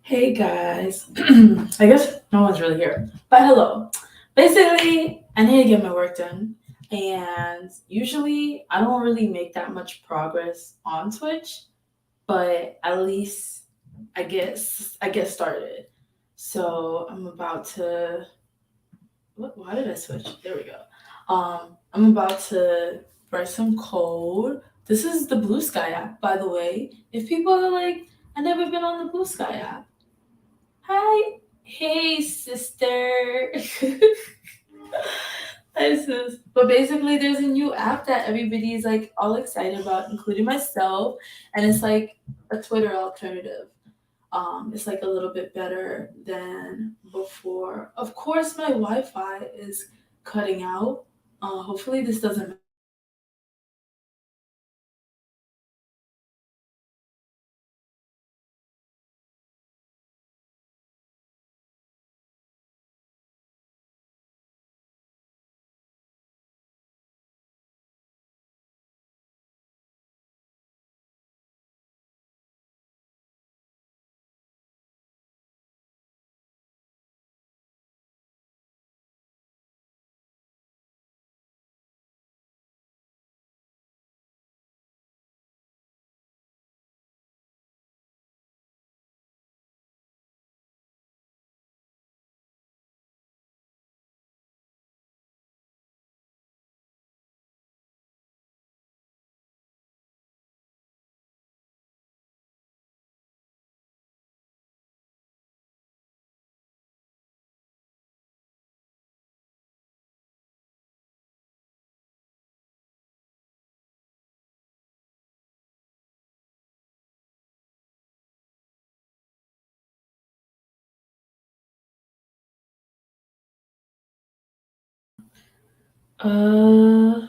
Hey guys, I guess no one's really here, but hello. Basically, I need to get my work done, and usually I don't really make that much progress on Twitch, but at least I get started. So I'm about to. Why did I switch? There we go. I'm about to write some code. This is the Blue Sky app, by the way. If people are like, I never been on the Blue Sky app. Hi. Hey, sister. Hi, sis. But basically, there's a new app that everybody is like all excited about, including myself. And it's like a Twitter alternative. It's like a little bit better than before. Of course, my Wi Fi is cutting out. Hopefully, this doesn't.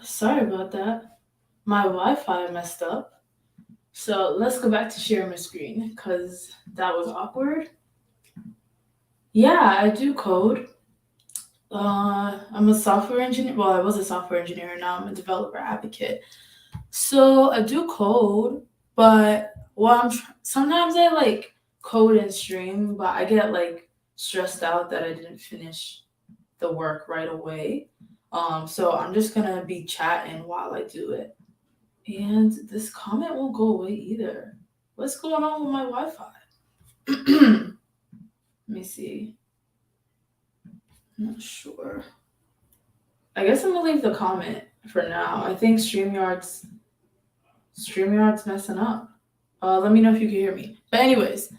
Sorry about that. My Wi Fi messed up. So let's go back to sharing my screen because that was awkward. Yeah, I do code. I'm a software engineer. Well, I was a software engineer. Now I'm a developer advocate. So I do code, but sometimes I like code and stream, but I get like stressed out that I didn't finish the work right away. So I'm just gonna be chatting while I do it. And this comment won't go away either. What's going on with my Wi-Fi? Let me see. I'm not sure. I guess I'm gonna leave the comment for now. I think StreamYard's messing up. Let me know if you can hear me. But anyways,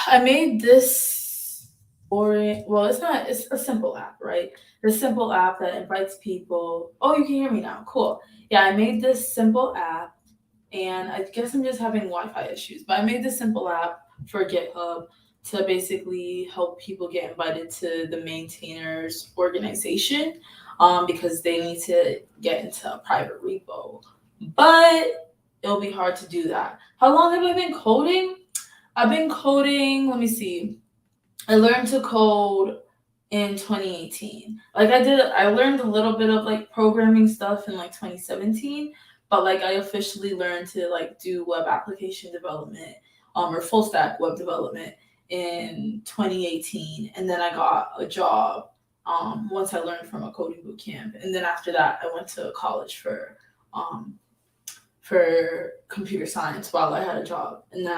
I made this well, it's a simple app, right? This simple app that invites people. Oh, you can hear me now. Cool. Yeah, I made this simple app, and I guess I'm just having Wi-Fi issues. But I made this simple app for GitHub to basically help people get invited to the maintainer's organization, because they need to get into a private repo. But it'll be hard to do that. How long have I been coding? I've been coding. Let me see. I learned to code in 2018. I learned a little bit of like programming stuff in like 2017, but like I officially learned to like do web application development, or full stack web development in 2018, and then I got a job once I learned from a coding boot camp, and then after that I went to college um for computer science while I had a job, and then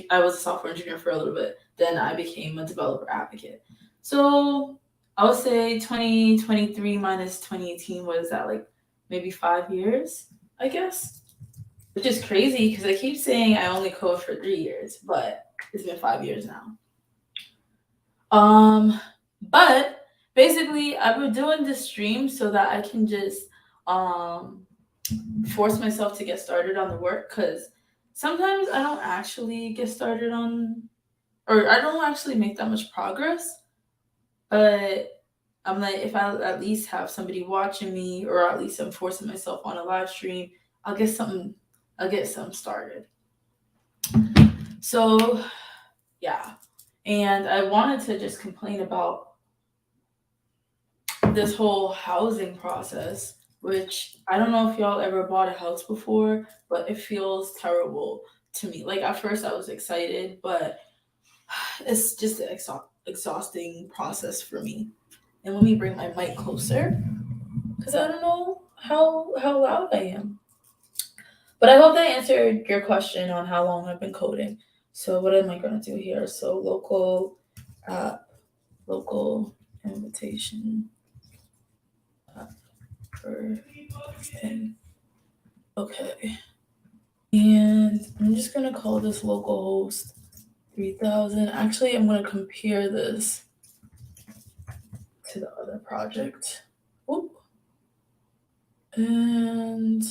I was a software engineer for a little bit. Then I became a developer advocate. So I would say 2023 minus 2018 was that like maybe 5 years, I guess, which is crazy because I keep saying I only code for 3 years, but it's been 5 years now. But basically, I've been doing this stream so that I can just um force myself to get started on the work, because sometimes I don't actually get started on, or I don't actually make that much progress. But I'm like, if I at least have somebody watching me, or at least I'm forcing myself on a live stream, I'll get something. I'll get something started. So yeah, and I wanted to just complain about this whole housing process, which I don't know if y'all ever bought a house before, but it feels terrible to me. Like at first I was excited, but it's just an exhausting process for me. And let me bring my mic closer because I don't know how loud I am. But I hope that answered your question on how long I've been coding. So what am I gonna do here? So local invitation for thing. Okay. And I'm just gonna call this localhost 3000. Actually, I'm gonna compare this to the other project. Oop. And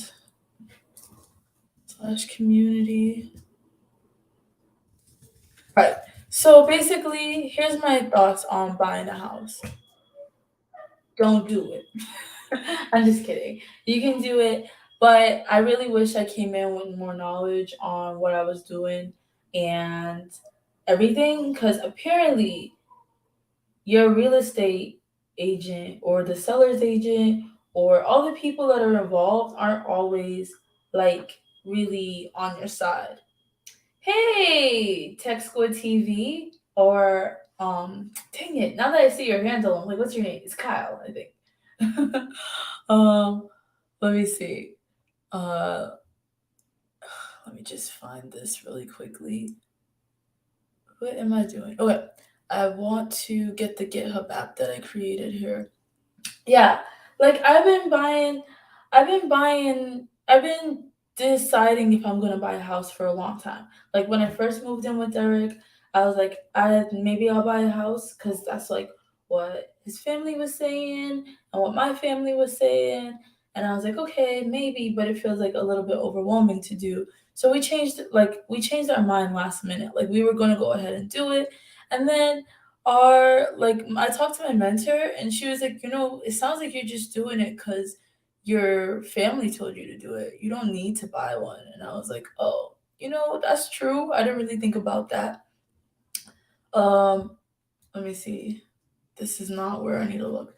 /community. Right. So basically, here's my thoughts on buying a house. Don't do it. I'm just kidding. You can do it, but I really wish I came in with more knowledge on what I was doing and everything, because apparently your real estate agent or the seller's agent or all the people that are involved aren't always like really on your side. Hey, Tech Squid TV, or dang it, now that I see your handle, I'm like, what's your name? It's Kyle, I think. um, let me see. Uh, let me just find this really quickly. What am I doing? Okay, I want to get the GitHub app that I created here. Yeah, like I've been deciding if I'm gonna buy a house for a long time. Like when I first moved in with Derek, I was like, maybe I'll buy a house because that's like what his family was saying and what my family was saying. And I was like, okay, maybe, but it feels like a little bit overwhelming to do. So we changed our mind last minute. Like we were gonna go ahead and do it. And then I talked to my mentor and she was like, it sounds like you're just doing it because your family told you to do it. You don't need to buy one. And I was like, oh, that's true. I didn't really think about that. um Let me see. This is not where I need to look.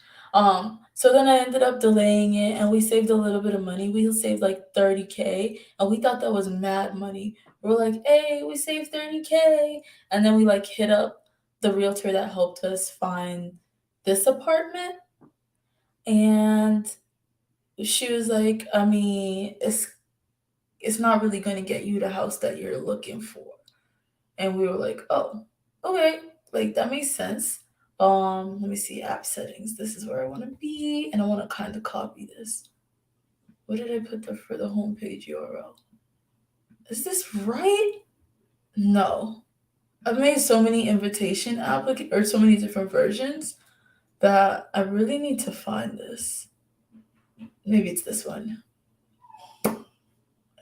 So then I ended up delaying it and we saved a little bit of money. We saved like 30K and we thought that was mad money. We were like, hey, we saved 30K. And then we like hit up the realtor that helped us find this apartment. And she was like, I mean, it's not really gonna get you the house that you're looking for. And we were like, oh, okay, like that makes sense. Let me see, app settings. This is where I want to be, and I want to kind of copy this. What did I put there for the homepage URL? Is this right? No. I've made so many invitation or so many different versions that I really need to find this. Maybe it's this one.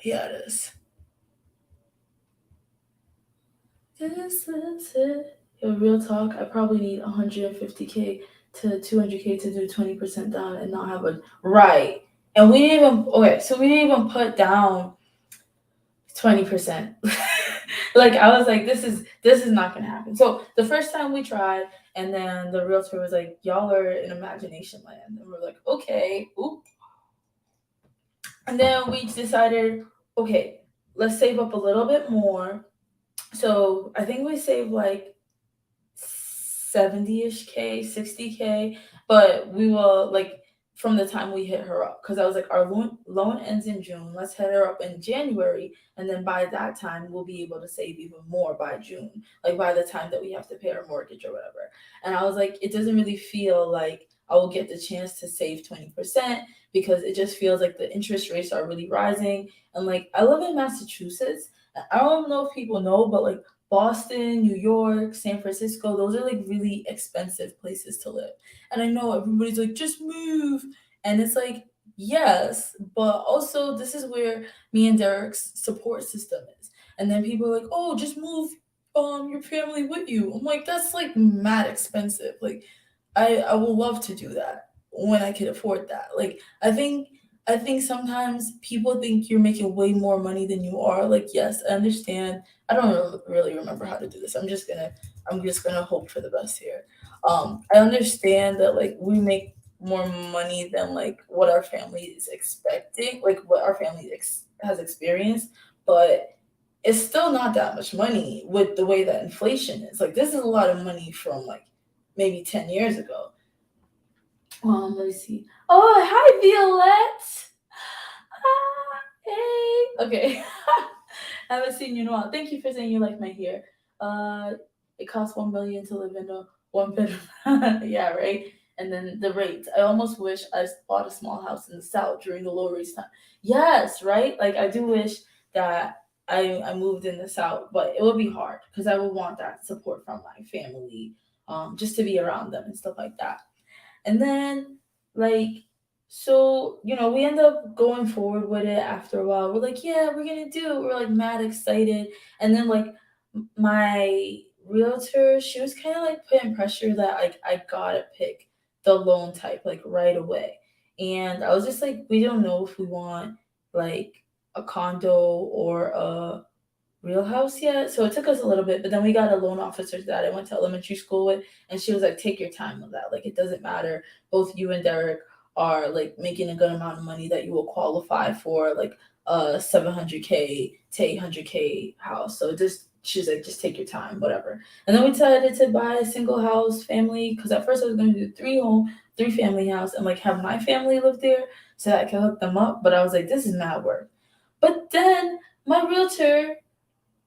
Yeah, it is. This is it. Yo, real talk, I probably need 150K to 200K to do 20% down and not have a right. And we didn't even okay, so we didn't even put down 20%. Like I was like, this is not gonna happen. So the first time we tried, and then the realtor was like, y'all are in imagination land. And we're like, okay, oop. And then we decided, okay, let's save up a little bit more. So I think we saved like 70-ish K, 60K, but we will like from the time we hit her up because I was like, our loan ends in June. Let's hit her up in January, and then by that time we'll be able to save even more by June, like by the time that we have to pay our mortgage or whatever. And I was like, it doesn't really feel like I will get the chance to save 20% because it just feels like the interest rates are really rising. And like I live in Massachusetts. I don't know if people know, but like Boston, New York, San Francisco, those are like really expensive places to live. And I know everybody's like, just move. And it's like, yes, but also this is where me and Derek's support system is. And then people are like, oh, just move your family with you. I'm like, that's like mad expensive. Like I would love to do that when I could afford that. Like I think sometimes people think you're making way more money than you are. Like, yes, I understand. I don't really remember how to do this. I'm just gonna hope for the best here. I understand that like we make more money than like what our family is expecting, like what our family has experienced, but it's still not that much money with the way that inflation is. Like, this is a lot of money from like maybe 10 years ago. Let me see. Oh, hi, Violette. Ah, hey. Okay. I haven't seen you in a while. Thank you for saying you like my hair. Uh, it costs 1 million to live in a one bedroom. Yeah, right. And then the rates. I almost wish I bought a small house in the south during the low rates time. Yes, right. Like I do wish that I moved in the south, but it would be hard because I would want that support from my family, just to be around them and stuff like that. And then, like, so, we end up going forward with it after a while. We're like, yeah, we're gonna do it. We're like mad excited. And then, like, my realtor, she was kind of like putting pressure that, like, I gotta pick the loan type, like, right away. And I was just like, we don't know if we want, like, a condo or a real house yet. So it took us a little bit, but then we got a loan officer that I went to elementary school with, and she was like, take your time with that. Like, it doesn't matter. Both you and Derek are like making a good amount of money that you will qualify for like a 700K to 800K house. So she's like, just take your time, whatever. And then we decided to buy a single house family because at first I was going to do three family house and like have my family live there so that I can hook them up. But I was like, this is mad work. But then my realtor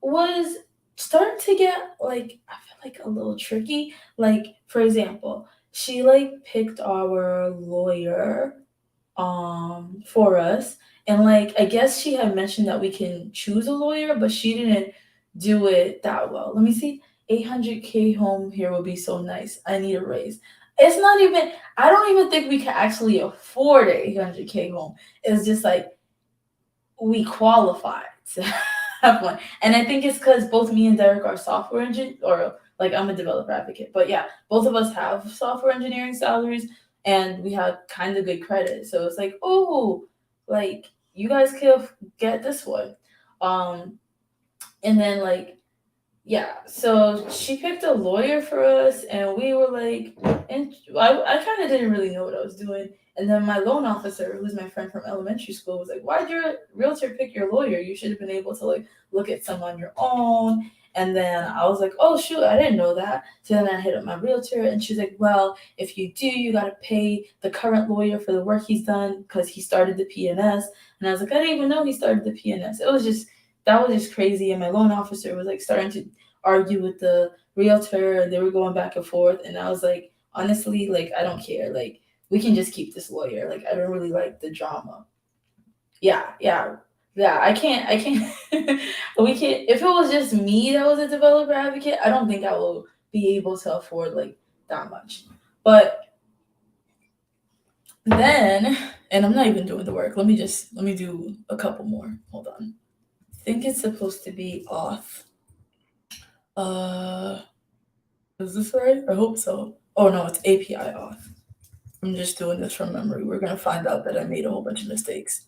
was starting to get like I feel like a little tricky. Like for example, she like picked our lawyer for us, and like I guess she had mentioned that we can choose a lawyer, but she didn't do it that well. Let me see. 800K home here would be so nice. I need a raise. It's not even I don't even think we can actually afford an 800K home. It's just like we qualified to have one. And I think it's because both me and Derek are software engineers, or like I'm a developer advocate. But yeah, both of us have software engineering salaries and we have kind of good credit. So it's like, oh, like you guys could get this one. Um, and then like yeah, so she picked a lawyer for us, and we were like, and I kind of didn't really know what I was doing. And then my loan officer, who's my friend from elementary school, was like, why'd your realtor pick your lawyer? You should have been able to like look at some on your own. And then I was like, oh shoot, I didn't know that. So then I hit up my realtor, and she's like, well, if you do, you got to pay the current lawyer for the work he's done because he started the PNS. And I was like, I didn't even know he started the PNS. That was just crazy. And my loan officer was like starting to argue with the realtor, and they were going back and forth. And I was like, honestly, like, I don't care. Like, we can just keep this lawyer. Like, I don't really like the drama. Yeah, yeah. Yeah, I can't we can't if it was just me that was a developer advocate, I don't think I will be able to afford like that much. But then, and I'm not even doing the work. Let me do a couple more. Hold on. I think it's supposed to be off. Uh is this right? I hope so. Oh no, it's API off. I'm just doing this from memory. We're gonna find out that I made a whole bunch of mistakes.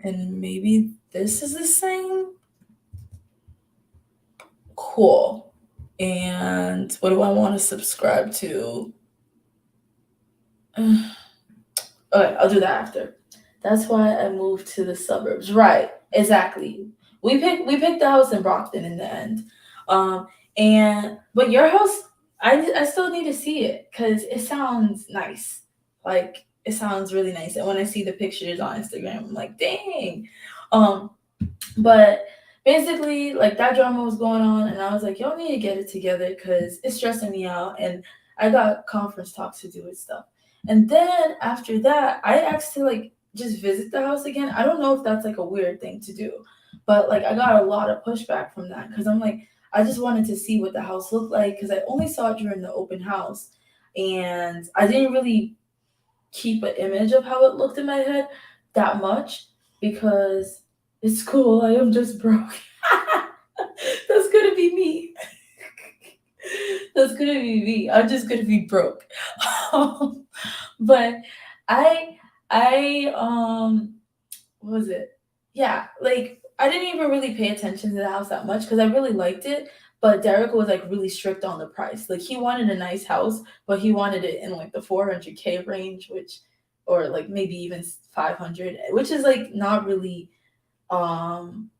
And maybe this is the same. Cool. And what do I want to subscribe to? Okay, I'll do that after. That's why I moved to the suburbs. Right, exactly. We picked the house in Brockton in the end. Um, and but your house, I still need to see it because it sounds nice. Like it sounds really nice. And when I see the pictures on Instagram, I'm like, dang. Um, but basically, like that drama was going on, and I was like, y'all need to get it together because it's stressing me out, and I got conference talks to do and stuff. And then after that, I asked to like just visit the house again. I don't know if that's like a weird thing to do, but like I got a lot of pushback from that because I'm like, I just wanted to see what the house looked like because I only saw it during the open house, and I didn't really keep an image of how it looked in my head that much because it's cool. I am just broke. That's gonna be me. That's gonna be me. I'm just gonna be broke. But I I what was it? Yeah, like I didn't even really pay attention to the house that much because I really liked it. But Derek was like really strict on the price. Like he wanted a nice house, but he wanted it in like the 400K range, which or like maybe even 500, which is like not really um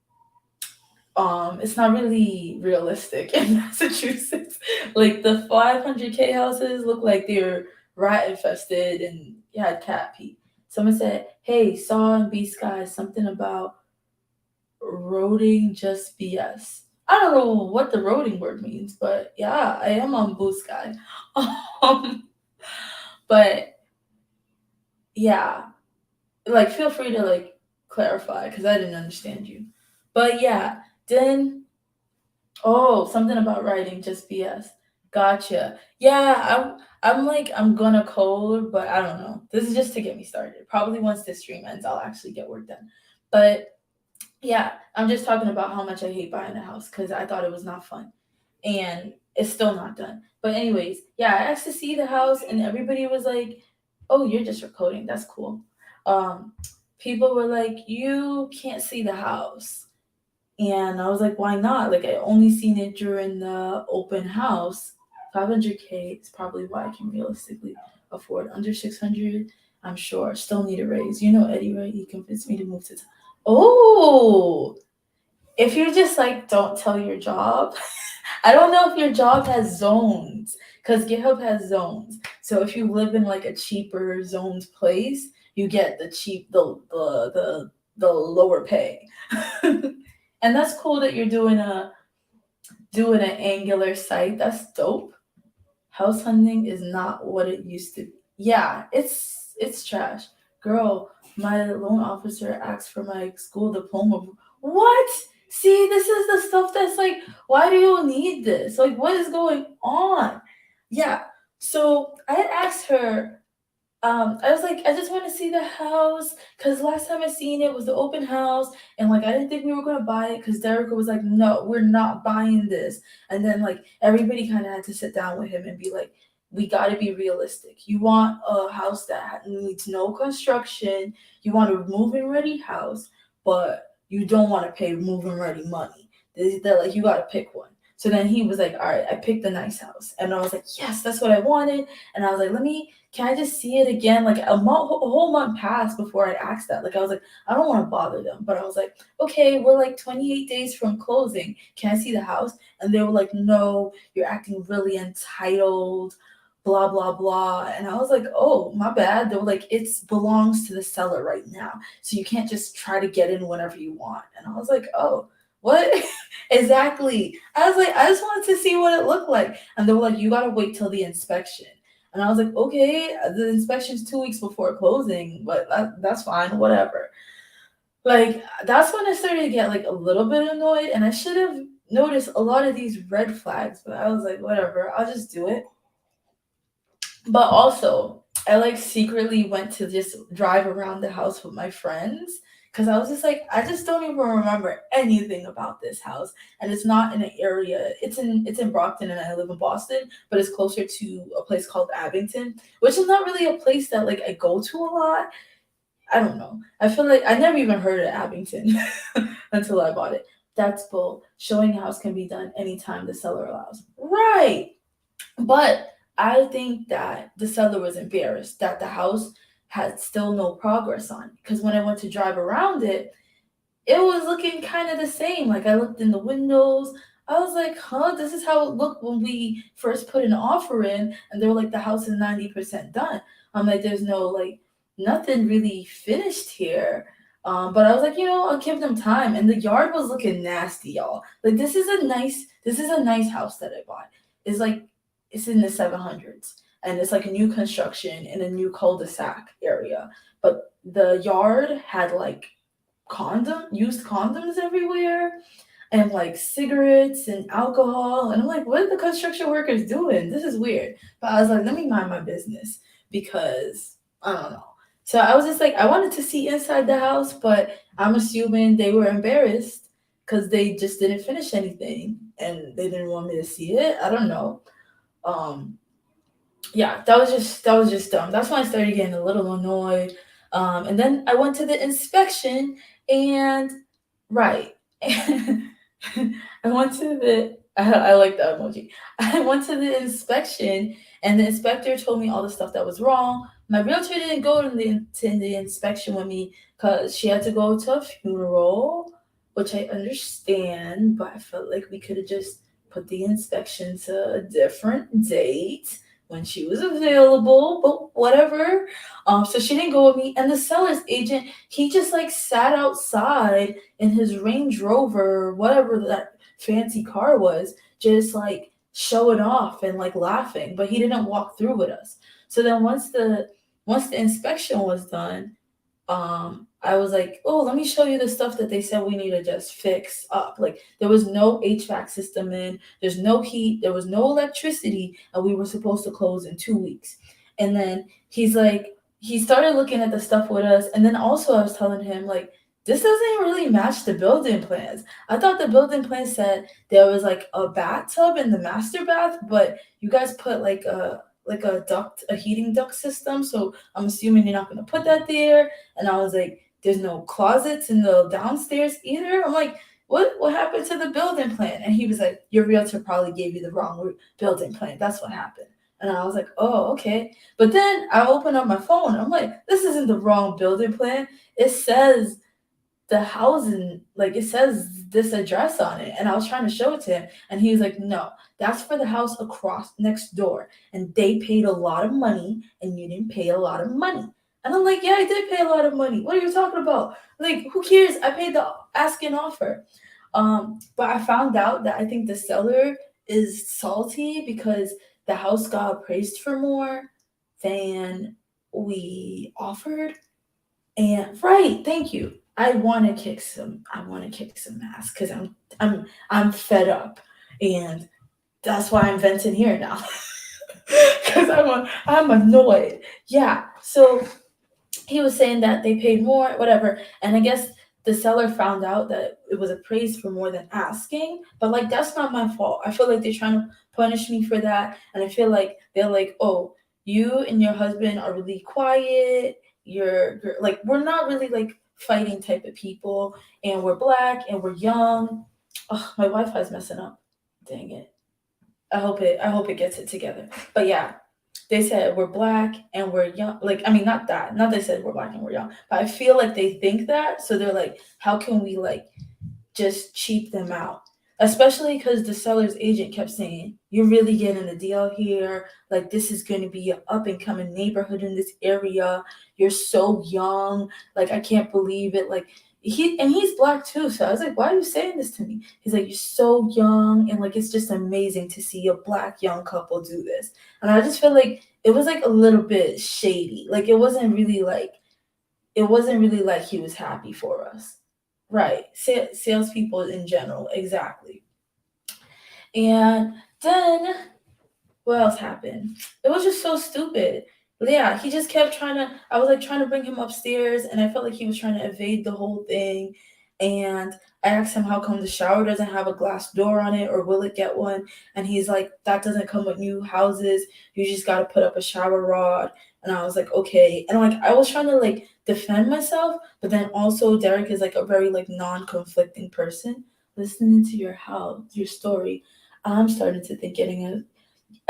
it's not really realistic in Massachusetts. Like the 500K houses look like they're rat infested and you had cat pee. Someone said, "Hey, saw in B Sky something about roading just BS." I don't know what the roading word means, but yeah, I am on Blue Sky. Um, but yeah, like feel free to like clarify because I didn't understand you. But yeah, then oh, something about writing, just BS. Gotcha. Yeah, I'm like I'm gonna code, but I don't know. This is just to get me started. Probably once this stream ends, I'll actually get work done. But yeah, I'm just talking about how much I hate buying a house because I thought it was not fun, and it's still not done. But anyways, yeah, I asked to see the house, and everybody was like, "Oh, you're just recoding. That's cool." Um, People were like, "You can't see the house." And I was like, why not? Like, I only seen it during the open house. 500K is probably what I can realistically afford. Under 600, I'm sure. Still need a raise. You know Eddie, right? He convinced me to move to. Oh, if you're just like, don't tell your job. I don't know if your job has zones because GitHub has zones. So if you live in like a cheaper zoned place, you get the cheap, the lower pay. And that's cool that you're doing an Angular site. That's dope. House hunting is not what it used to be. Yeah, it's trash. Girl, my loan officer asked for my school diploma. What? See, this is the stuff that's like, why do you need this? Like, what is going on? Yeah. So I asked her I was like, I just want to see the house because last time I seen it was the open house, and like I didn't think we were gonna buy it because Derek was like, no, we're not buying this. And then like everybody kind of had to sit down with him and be like, we got to be realistic. You want a house that needs no construction. You want a move-in ready house, but you don't want to pay move-in ready money. They're like, you got to pick one. So then he was like, all right, I picked the nice house, and I was like, yes, that's what I wanted. And I was like, can I just see it again? Like a whole month passed before I asked that. Like I was like, I don't want to bother them, but I was like, okay, we're like 28 days from closing. Can I see the house? And they were like, no, you're acting really entitled, blah blah blah. And I was like, oh, my bad. They were like, it belongs to the seller right now, so you can't just try to get in whenever you want. And I was like, oh, what? Exactly. I was like, I just wanted to see what it looked like. And they were like, you gotta wait till the inspection. And I was like, okay, the inspection's 2 weeks before closing, but that's fine, whatever. Like, that's when I started to get like a little bit annoyed, and I should have noticed a lot of these red flags, but I was like, whatever, I'll just do it. But also, I like secretly went to just drive around the house with my friends because I was just like, I just don't even remember anything about this house, and it's not in an area. It's in Brockton, and I live in Boston, but it's closer to a place called Abington, which is not really a place that like I go to a lot. I don't know. I feel like I never even heard of Abington until I bought it. That's bull. Showing a house can be done anytime the seller allows. Right. But I think that the seller was embarrassed that the house had still no progress on it. Because when I went to drive around it, it was looking kind of the same. Like I looked in the windows. I was like, huh, this is how it looked when we first put an offer in. And they were like, the house is 90% done. I'm like, there's no, like, nothing really finished here. But I was like, I'll give them time. And the yard was looking nasty, y'all. Like, this is a nice house that I bought. It's like, it's in the 700s. And it's like a new construction in a new cul-de-sac area. But the yard had like used condoms everywhere, and like cigarettes and alcohol. And I'm like, what are the construction workers doing? This is weird. But I was like, let me mind my business because I don't know. So I was just like, I wanted to see inside the house, but I'm assuming they were embarrassed because they just didn't finish anything and they didn't want me to see it. I don't know. Um, yeah, that was just dumb. That's when I started getting a little annoyed. And then I went to the inspection, and right, I went to the I like that emoji. I went to the inspection, and the inspector told me all the stuff that was wrong. My realtor didn't go to the inspection with me because she had to go to a funeral, which I understand, but I felt like we could have just put the inspection to a different date when she was available, but whatever. So she didn't go with me. And the seller's agent, he just like sat outside in his Range Rover, whatever that fancy car was, just like showing off and like laughing. But he didn't walk through with us. So then once the inspection was done, I was like, oh, let me show you the stuff that they said we need to just fix up. Like there was no HVAC system in, there's no heat, there was no electricity, and we were supposed to close in 2 weeks. And then he started looking at the stuff with us, and then also I was telling him like, this doesn't really match the building plans. I thought the building plan said there was like a bathtub in the master bath, but you guys put like a heating duct system. So I'm assuming you're not gonna put that there. And I was like, there's no closets in the downstairs either. I'm like, what happened to the building plan? And he was like, your realtor probably gave you the wrong building plan. That's what happened. And I was like, oh, okay. But then I opened up my phone. I'm like, this isn't the wrong building plan. It says the housing, like it says this address on it. And I was trying to show it to him. And he was like, no, that's for the house across next door. And they paid a lot of money and you didn't pay a lot of money. And I'm like, yeah, I did pay a lot of money. What are you talking about? Like, who cares? I paid the asking offer. But I found out that I think the seller is salty because the house got appraised for more than we offered. And right, thank you. I want to kick some ass because I'm fed up, and that's why I'm venting here now. Because I'm annoyed. Yeah. So he was saying that they paid more, whatever. And I guess the seller found out that it was appraised for more than asking. But like that's not my fault. I feel like they're trying to punish me for that. And I feel like they're like, oh, you and your husband are really quiet. You're like we're not really like fighting type of people, and we're black and we're young. Oh, my Wi-Fi's messing up. Dang it. I hope it gets it together. But yeah, they said we're black and we're young. Like, I mean, not that. Not they said we're black and we're young. But I feel like they think that. So they're like, how can we like just cheap them out? Especially because the seller's agent kept saying, you're really getting a deal here. Like, this is going to be an up and coming neighborhood in this area. You're so young. Like, I can't believe it. Like, he's black too. So I was like, why are you saying this to me? He's like, you're so young. And like, it's just amazing to see a black young couple do this. And I just feel like it was like a little bit shady. Like, it wasn't really like, it wasn't really like he was happy for us. Right. Salespeople in general, exactly. And then what else happened? It was just so stupid. Yeah, he just kept trying to. I was like trying to bring him upstairs, and I felt like he was trying to evade the whole thing. And I asked him how come the shower doesn't have a glass door on it, or will it get one? And he's like, that doesn't come with new houses. You just got to put up a shower rod. And I was like, okay. And like I was trying to like defend myself, but then also Derek is like a very like non-conflicting person. Listening to your story, I'm starting to think getting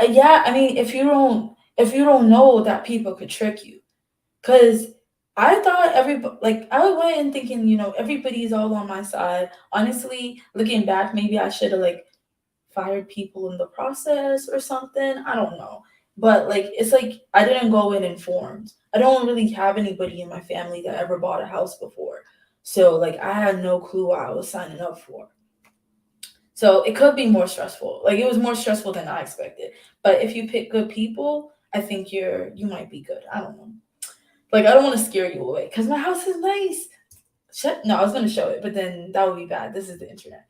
yeah, I mean, if you don't know that people could trick you, because I thought everybody like I went in thinking everybody's all on my side. Honestly, looking back, maybe I should have like fired people in the process or something. I don't know, but like it's like I didn't go in informed. I don't really have anybody in my family that ever bought a house before, so like I had no clue what I was signing up for. So it could be more stressful. Like it was more stressful than I expected. But if you pick good people, I think you might be good. I don't know. Like I don't want to scare you away because my house is nice. No, I was gonna show it, but then that would be bad. This is the internet.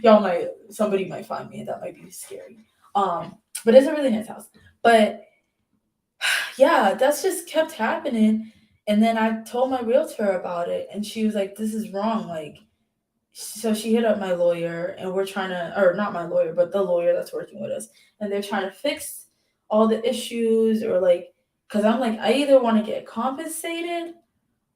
Y'all might somebody might find me and that might be scary. But it's a really nice house. But yeah, that's just kept happening. And then I told my realtor about it and she was like, this is wrong. Like so she hit up my lawyer and we're trying to or not my lawyer but the lawyer that's working with us and they're trying to fix all the issues or like because I'm like I either want to get compensated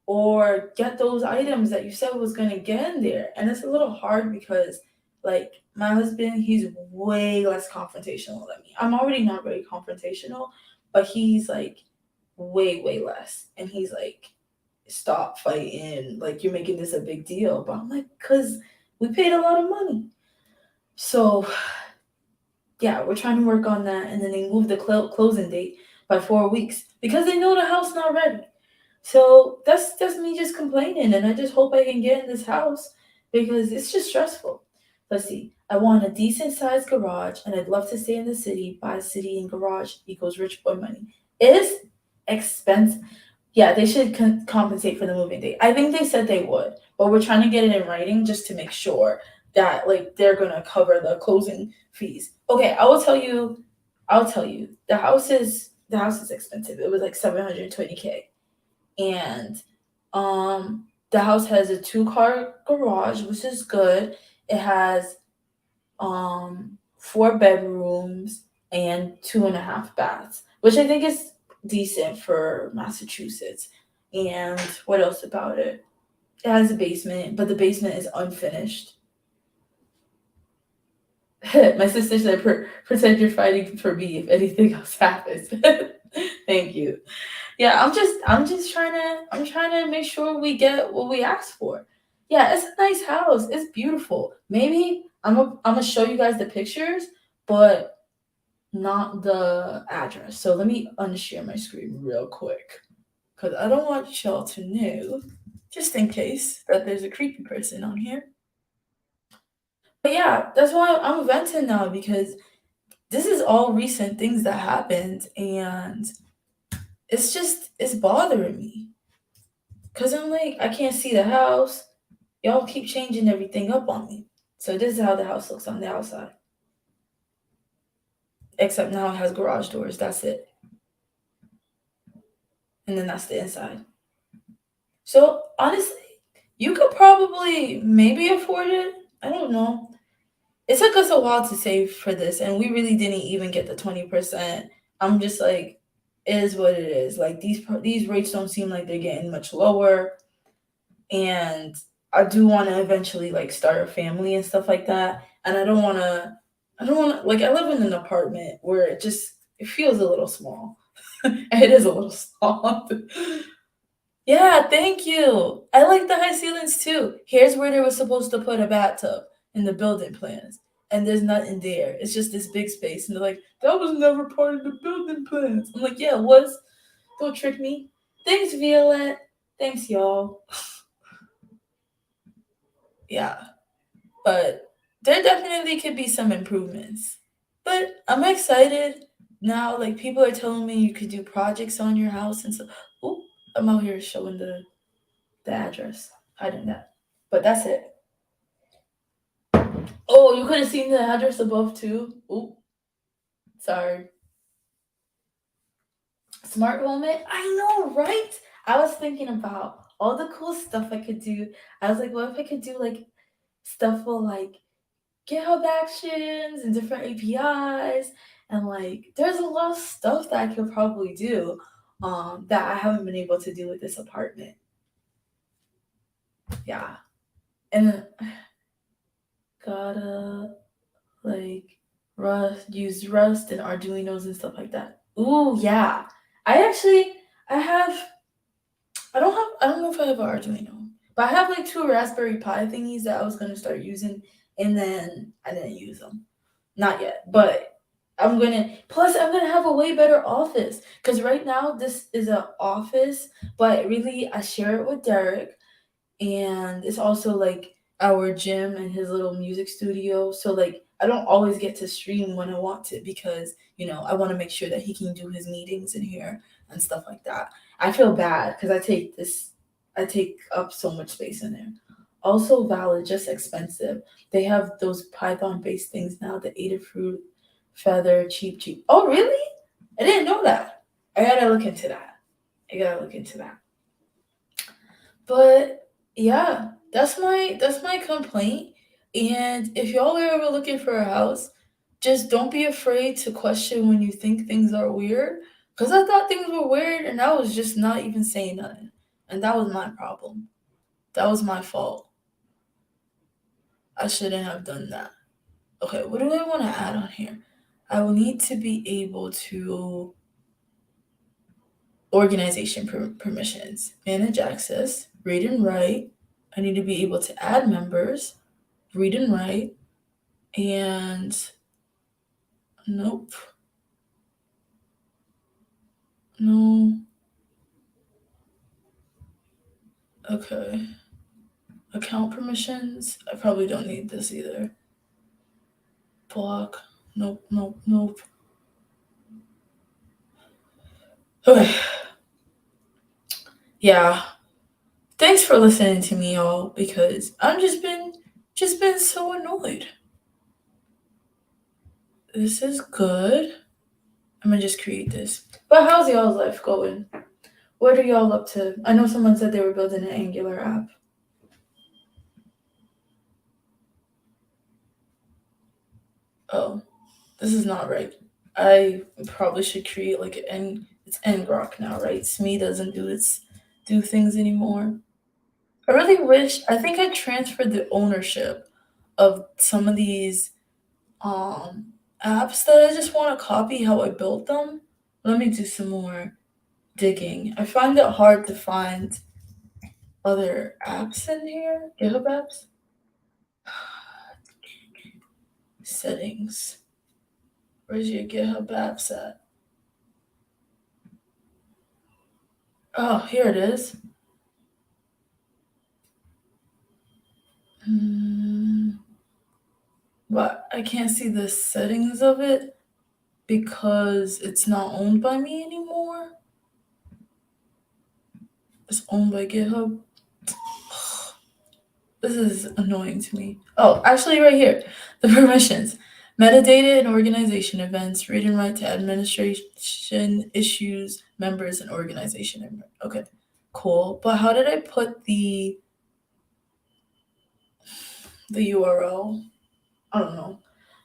or get those items that you said was going to get in there and it's a little hard because like my husband he's way less confrontational than me. I'm already not very confrontational but he's like way less and he's like stop fighting. Like you're making this a big deal. But I'm like, cause we paid a lot of money. So yeah, we're trying to work on that. And then they moved the closing date by 4 weeks because they know the house not ready. So that's me just complaining, and I just hope I can get in this house because it's just stressful. Let's see. I want a decent sized garage, and I'd love to stay in the city. Buy city and garage equals rich boy money. It is expensive. Yeah, they should compensate for the moving date. I think they said they would, but we're trying to get it in writing just to make sure that like they're gonna cover the closing fees. Okay, I will tell you. I'll tell you. The house is expensive. It was like 720K and the house has a two-car garage which is good. It has 4 bedrooms and 2.5 baths which I think is decent for Massachusetts. And what else about it? It has a basement but the basement is unfinished. My sister said pretend you're fighting for me if anything else happens. Thank you. Yeah, I'm trying to make sure we get what we asked for. Yeah, it's a nice house. It's beautiful. Maybe I'm gonna show you guys the pictures, but not the address. So let me unshare my screen real quick. Cause I don't want y'all to know, just in case, that there's a creepy person on here. But yeah, that's why I'm venting now because this is all recent things that happened and it's bothering me. Cause I'm like, I can't see the house. Y'all keep changing everything up on me. So this is how the house looks on the outside. Except now it has garage doors. That's it. And then that's the inside. So honestly, you could probably maybe afford it. I don't know. It took us a while to save for this, and we really didn't even get the 20%. I'm just like, it is what it is. Like these rates don't seem like they're getting much lower. And I do want to eventually like start a family and stuff like that. And I don't want to like I live in an apartment where it feels a little small. It is a little small. Yeah, thank you. I like the high ceilings too. Here's where they were supposed to put a bathtub in the building plans. And there's nothing there. It's just this big space. And they're like, that was never part of the building plans. I'm like, yeah, it was. Don't trick me. Thanks, Violette. Thanks, y'all. Yeah. But there definitely could be some improvements. But I'm excited now. Like people are telling me you could do projects on your house and so. Ooh. I'm out here showing the address, hiding that. But that's it. Oh, you could have seen the address above too. Oop, sorry. Smart home it? I know, right? I was thinking about all the cool stuff I could do. I was like, what if I could do like stuff for like GitHub actions and different APIs and like there's a lot of stuff that I could probably do that I haven't been able to do with this apartment. Yeah. And gotta like use Rust and Arduinos and stuff like that. Ooh, yeah. I actually I have I don't know if I have an Arduino, but I have like two Raspberry Pi thingies that I was gonna start using, and then I didn't use them. Not yet, but I'm gonna have a way better office because right now this is an office, but really I share it with Derek, and it's also like our gym and his little music studio. So like I don't always get to stream when I want to because I want to make sure that he can do his meetings in here and stuff like that. I feel bad because I take up so much space in there. Also valid, just expensive. They have those Python based things now, the Adafruit Feather, cheap. Oh really? I didn't know that. I gotta look into that. I gotta look into that. But yeah, that's my complaint. And if y'all are ever looking for a house, just don't be afraid to question when you think things are weird. Cause I thought things were weird and I was just not even saying nothing. And that was my problem. That was my fault. I shouldn't have done that. Okay, what do I want to add on here? I will need to be able to organization permissions, manage access, read and write. I need to be able to add members, read and write, and nope, no, okay. Account permissions, I probably don't need this either. Block, nope. Okay, yeah. Thanks for listening to me, y'all, because I've just been so annoyed. This is good. I'm gonna just create this. But how's y'all's life going? What are y'all up to? I know someone said they were building an Angular app. Oh, this is not right. I probably should create like it's ngrok now, right? SME doesn't do things anymore. I really wish I think I transferred the ownership of some of these apps that I just want to copy how I built them. Let me do some more digging. I find it hard to find other apps in here. GitHub apps. Settings. Where's your GitHub apps at? Oh, here it is. Hmm, but I can't see the settings of it because it's not owned by me anymore. It's owned by GitHub. This is annoying to me. Oh, actually, right here, the permissions. Metadata and organization events, read and write to administration issues, members, and organization. Okay, cool. But how did I put the URL? I don't know.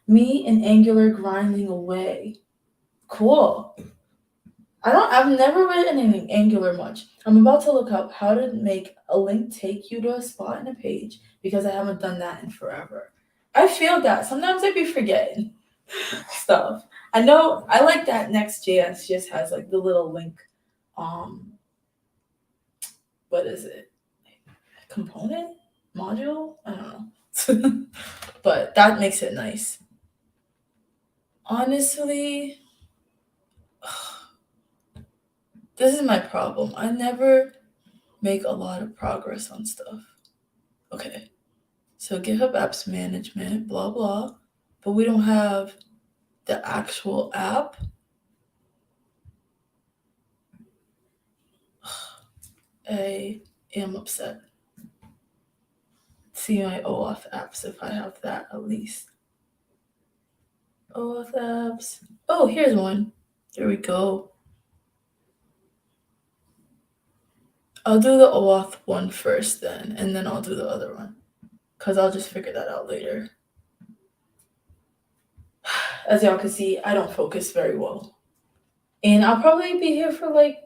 Me and Angular grinding away. Cool. I've never written in Angular much. I'm about to look up how to make a link take you to a spot in a page because I haven't done that in forever. I feel that. Sometimes I be forgetting stuff. I know I like that Next.js just has like the little link what is it? Component? Module? I don't know. But that makes it nice. Honestly, this is my problem. I never make a lot of progress on stuff. Okay. So GitHub Apps Management, blah blah. But we don't have the actual app. I am upset. See my OAuth apps if I have that at least. OAuth apps. Oh, here's one. Here we go. I'll do the OAuth one first then, and then I'll do the other one. Because I'll just figure that out later. As y'all can see, I don't focus very well. And I'll probably be here for like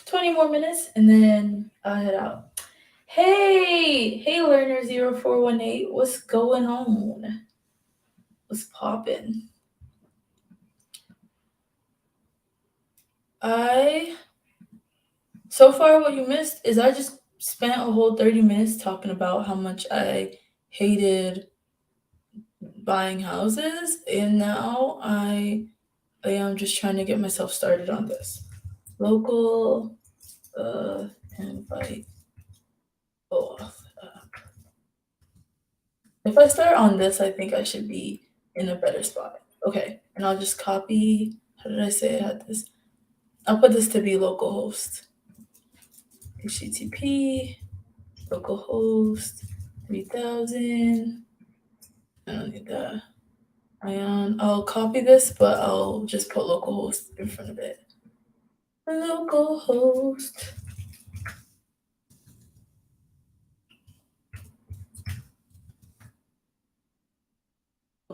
20 more minutes and then I'll head out. Hey, learner0418, what's going on? What's poppin'? So far what you missed is I just spent a whole 30 minutes talking about how much I hated buying houses, and now I am just trying to get myself started on this. Local invite OAuth. If I start on this, I think I should be in a better spot. Okay, and I'll just copy. How did I say I had this? I'll put this to be localhost. HTTP localhost 3000. I don't need that. I'll copy this, but I'll just put localhost in front of it. Localhost.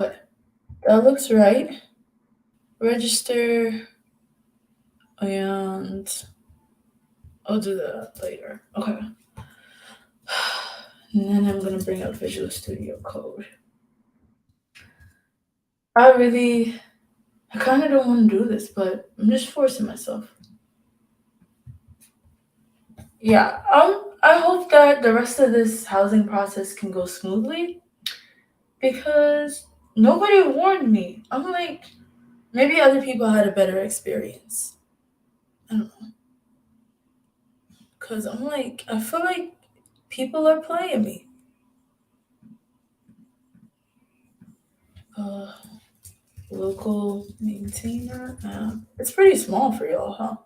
Okay, that looks right. Register, and I'll do that later. Okay. And then I'm gonna bring up Visual Studio Code. I kind of don't want to do this, but I'm just forcing myself. Yeah, I hope that the rest of this housing process can go smoothly because nobody warned me. I'm like, maybe other people had a better experience. I don't know. Because I'm like, I feel like people are playing me. Local maintainer app. It's pretty small for y'all, huh?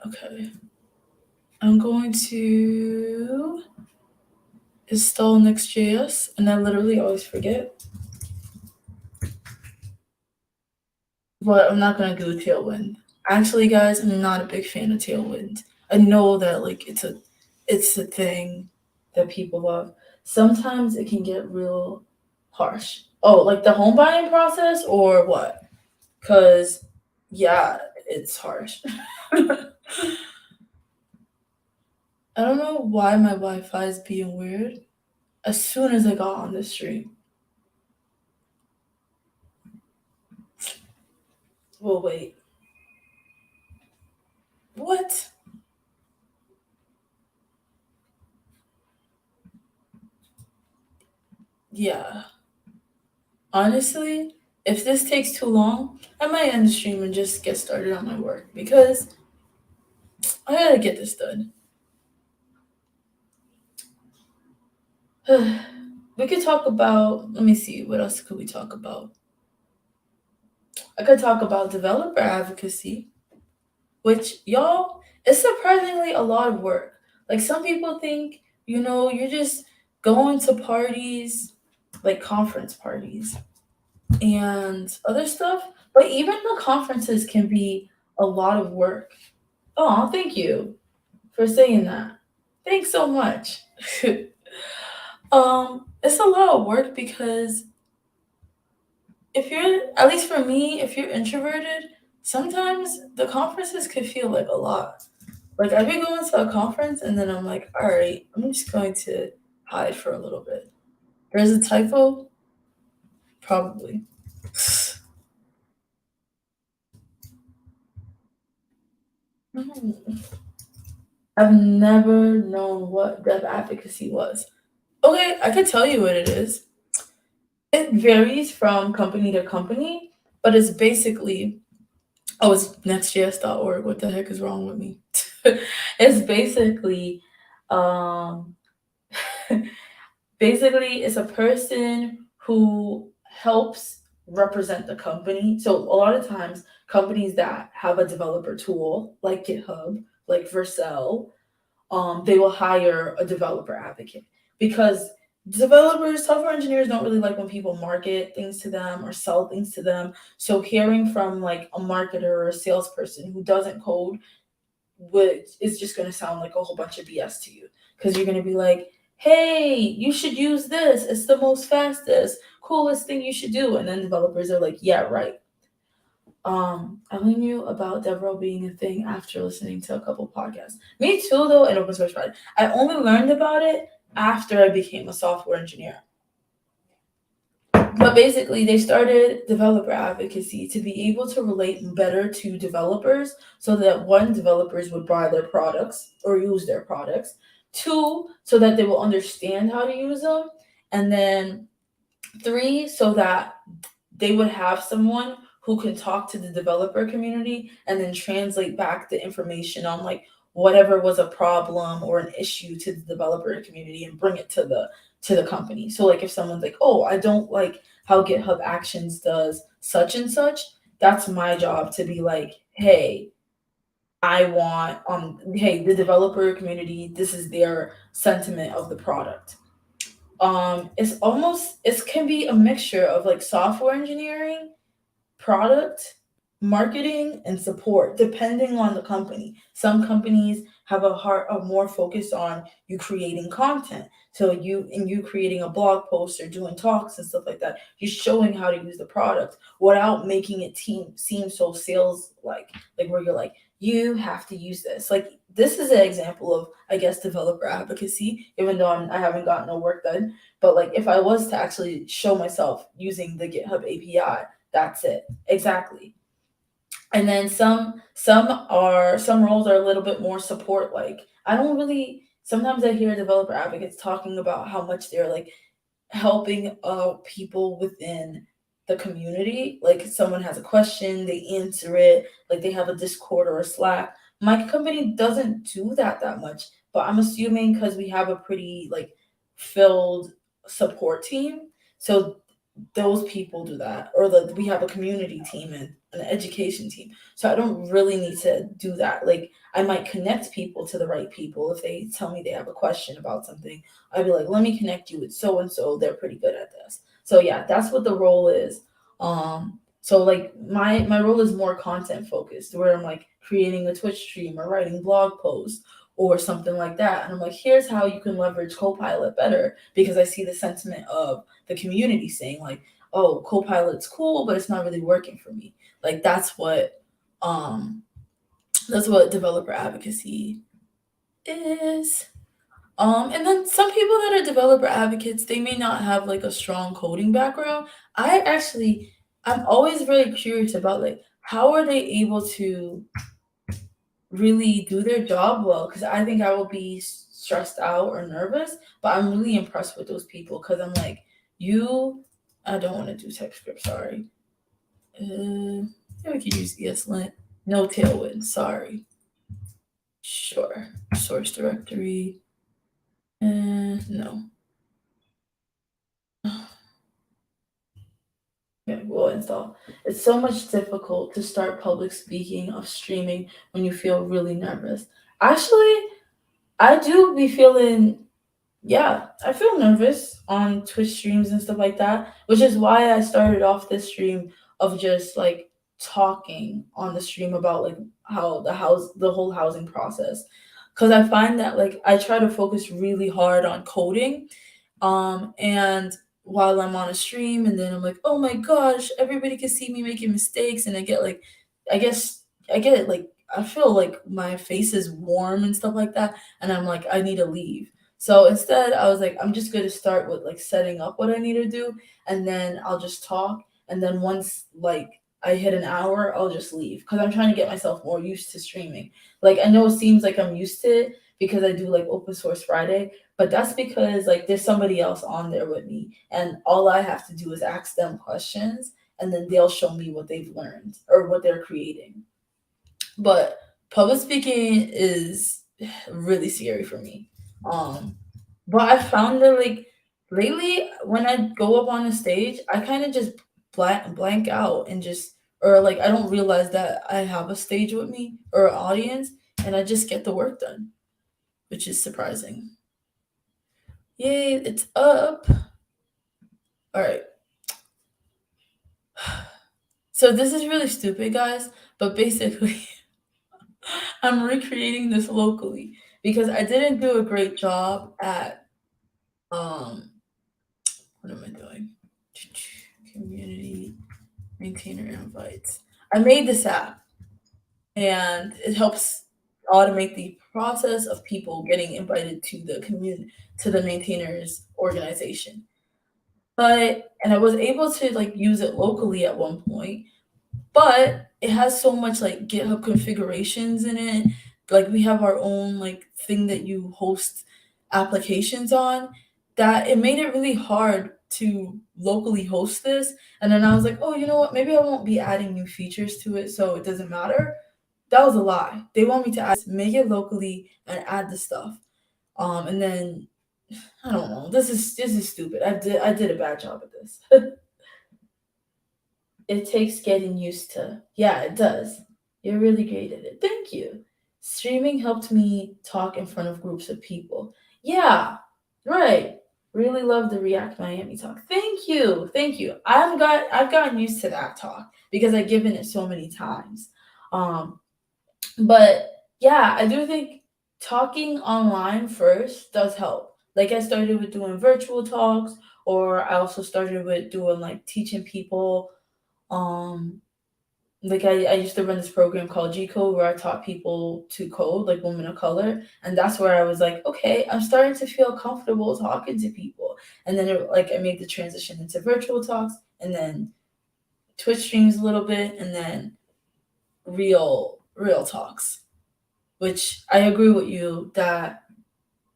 Okay. I'm going to install Next.js, and I literally always forget. But I'm not gonna do Tailwind. Actually, guys, I'm not a big fan of Tailwind. I know that like it's a thing that people love. Sometimes it can get real harsh. Oh, like the home buying process or what? Cause yeah, it's harsh. I don't know why my Wi-Fi is being weird. As soon as I got on the stream. Well, wait. What? Yeah. Honestly, if this takes too long, I might end the stream and just get started on my work because I gotta get this done. We could talk about, let me see, what else could we talk about? I could talk about developer advocacy, which, y'all, is surprisingly a lot of work. Like, some people think, you're just going to parties, like conference parties, and other stuff. But even the conferences can be a lot of work. Oh, thank you for saying that. Thanks so much. It's a lot of work because if you're, at least for me, if you're introverted, sometimes the conferences could feel like a lot. Like I've been going to a conference and then I'm like, all right, I'm just going to hide for a little bit. There's a typo? Probably. I've never known what dev advocacy was. Okay, I could tell you what it is. It varies from company to company, but it's basically, oh, it's nextjs.org. What the heck is wrong with me? It's basically, um, basically, it's a person who helps represent the company. So a lot of times companies that have a developer tool like GitHub, like Vercel, they will hire a developer advocate because developers, software engineers don't really like when people market things to them or sell things to them. So hearing from like a marketer or a salesperson who doesn't code which is just going to sound like a whole bunch of BS to you because you're going to be like, hey, you should use this. It's the most fastest, coolest thing you should do. And then developers are like, yeah, right. I only knew about DevRel being a thing after listening to a couple podcasts. Me too, though, and open source project. I only learned about it after I became a software engineer. But basically, they started developer advocacy to be able to relate better to developers so that one, developers would buy their products or use their products, two, so that they will understand how to use them, and then three, so that they would have someone who can talk to the developer community and then translate back the information on like whatever was a problem or an issue to the developer community and bring it to the company. So like if someone's like, "Oh, I don't like how GitHub Actions does such and such," that's my job to be like, "Hey, I want hey, the developer community, this is their sentiment of the product." It's almost it can be a mixture of like software engineering, product, marketing, and support, depending on the company. Some companies have a more focus on you creating content. So you creating a blog post or doing talks and stuff like that. You're showing how to use the product without making it seem so sales like where you're like, you have to use this. Like this is an example of I guess developer advocacy, even though I haven't gotten no work done. But like if I was to actually show myself using the GitHub API, that's it. Exactly. And then some roles are a little bit more support like. I don't really sometimes I hear developer advocates talking about how much they're like helping people within the community. Like someone has a question, they answer it, like they have a Discord or a Slack. My company doesn't do that much, but I'm assuming because we have a pretty like filled support team. So those people do that or we have a community team and an education team, so I don't really need to do that. Like I might connect people to the right people if they tell me they have a question about something. I'd be like, let me connect you with so and so, they're pretty good at this. So yeah, that's what the role is. So like my role is more content focused where I'm like creating a Twitch stream or writing blog posts or something like that, and I'm like, here's how you can leverage Copilot better because I see the sentiment of the community saying like, oh, Copilot's cool, but it's not really working for me. Like um that's what developer advocacy is. And then some people that are developer advocates, they may not have like a strong coding background. I'm always very curious about like how are they able to really do their job well, because I think I will be stressed out or nervous, but I'm really impressed with those people because I'm like, you, I don't want to do TypeScript, sorry. Yeah, we could use ESLint. No Tailwind, sorry. Sure. Source directory. No. Okay, we'll install. It's so much difficult to start public speaking of streaming when you feel really nervous. Actually, I do be feeling, yeah, I feel nervous on Twitch streams and stuff like that, which is why I started off this stream of just like talking on the stream about like how the whole housing process. Cause I find that like I try to focus really hard on coding, and while I'm on a stream, and then I'm like, oh my gosh, everybody can see me making mistakes, and I get like, I guess I get it like I feel like my face is warm and stuff like that, and I'm like, I need to leave. So instead, I was like, I'm just going to start with like setting up what I need to do, and then I'll just talk. And then once like I hit an hour, I'll just leave because I'm trying to get myself more used to streaming. Like I know it seems like I'm used to it because I do like Open Source Friday, but that's because like there's somebody else on there with me, and all I have to do is ask them questions, and then they'll show me what they've learned or what they're creating. But public speaking is really scary for me. Um, but I found that like lately when I go up on a stage, I kind of just blank out and just, or like I don't realize that I have a stage with me or an audience, and I just get the work done, which is surprising. Yay, it's up. All right. So this is really stupid, guys, but basically I'm recreating this locally because I didn't do a great job at um what am I doing? Community maintainer invites. I made this app and it helps automate the process of people getting invited to the community, to the maintainers organization. But and I was able to like use it locally at one point, but it has so much like GitHub configurations in it. Like we have our own like thing that you host applications on, that it made it really hard to locally host this. And then I was like, oh, you know what? Maybe I won't be adding new features to it, so it doesn't matter. That was a lie. They want me to make it locally and add the stuff. And then I don't know. This is stupid. I did a bad job at this. It takes getting used to. Yeah, it does. You're really great at it. Thank you. Streaming helped me talk in front of groups of people. Yeah, right. Really love the React Miami talk. Thank you. Thank you. I've gotten used to that talk because I've given it so many times. Um, but yeah, I do think talking online first does help. Like I started with doing virtual talks, or I also started with doing like teaching people um like I used to run this program called G Code where I taught people to code, like women of color, and that's where I was like, okay, I'm starting to feel comfortable talking to people. And then like I made the transition into virtual talks, and then Twitch streams a little bit, and then real talks, which I agree with you that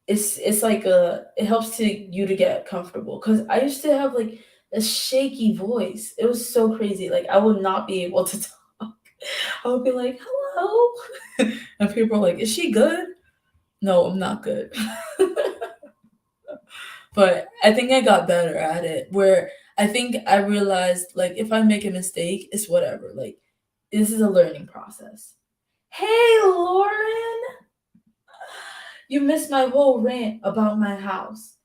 it's like it helps to you to get comfortable, because I used to have like a shaky voice. It was so crazy. Like I would not be able to talk. I would be like, hello. And people are like, is she good? No, I'm not good. But I think I got better at it, where I think I realized like if I make a mistake, it's whatever. Like this is a learning process. Hey Lauren, you missed my whole rant about my house.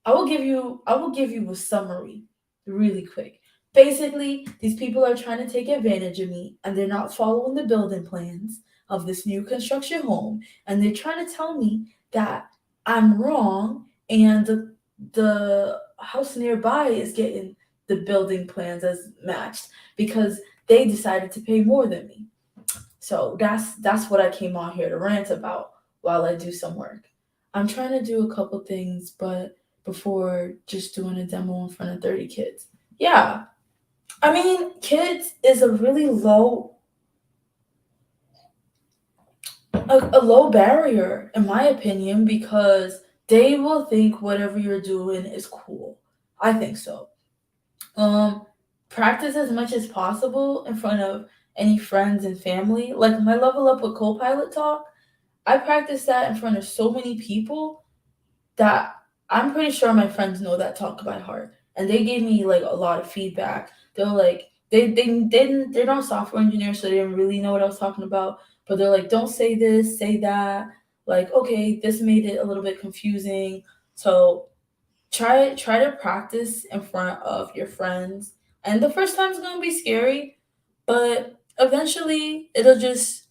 I will give you a summary really quick. Basically, these people are trying to take advantage of me and they're not following the building plans of this new construction home, and they're trying to tell me that I'm wrong, and the house nearby is getting the building plans as matched because they decided to pay more than me. So that's what I came on here to rant about while I do some work. I'm trying to do a couple things, but before just doing a demo in front of 30 kids. Yeah. I mean, kids is a low barrier in my opinion, because they will think whatever you're doing is cool. I think so. Um, Practice as much as possible in front of any friends and family. Like my level up with Copilot talk, I practiced that in front of so many people that I'm pretty sure my friends know that talk by heart. And they gave me like a lot of feedback. They're like they're not software engineers, so they didn't really know what I was talking about. But they're like, don't say this, say that. Like, okay, this made it a little bit confusing. So try to practice in front of your friends. And the first time's gonna be scary, but eventually it'll just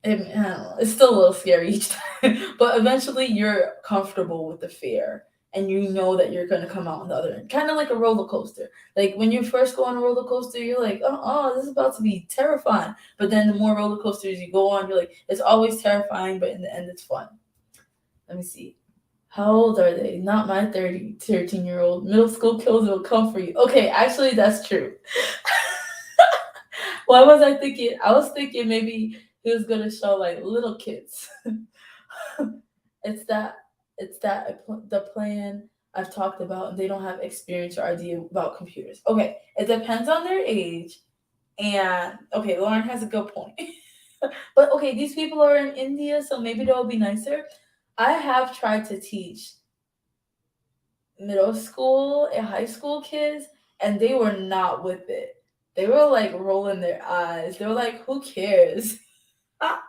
I don't know, it's still a little scary each time, but eventually you're comfortable with the fear and you know that you're gonna come out on the other end. Kind of like a roller coaster. Like when you first go on a roller coaster, you're like, oh, this is about to be terrifying. But then the more roller coasters you go on, you're like, it's always terrifying, but in the end, it's fun. Let me see. How old are they? Not my 13-year-old. Middle school kills will come for you. Okay, actually, that's true. Why was I thinking? I was thinking maybe he was gonna show like little kids. it's that it's that the plan I've talked about, and they don't have experience or idea about computers. Okay, it depends on their age, and okay, Lauren has a good point. But okay, these people are in India, so maybe they'll be nicer. I have tried to teach middle school and high school kids, and they were not with it. They were like rolling their eyes. They were like, "Who cares?" I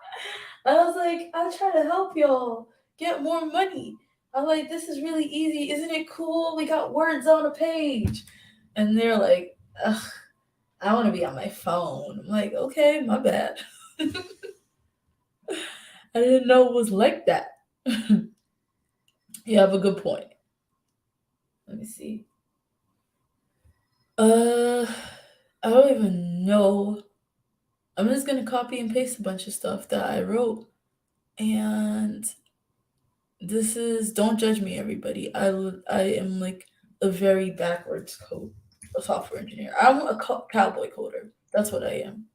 was like, "I'll try to help y'all get more money." I'm like, "This is really easy. Isn't it cool? We got words on a page." And they're like, "Ugh, I want to be on my phone." I'm like, "Okay, my bad." I didn't know it was like that. You have a good point. Let me see. Uh, I don't even know. I'm just gonna copy and paste a bunch of stuff that I wrote, and this is don't judge me, everybody. I am like a very backwards code, a software engineer. I'm a cowboy coder. That's what I am.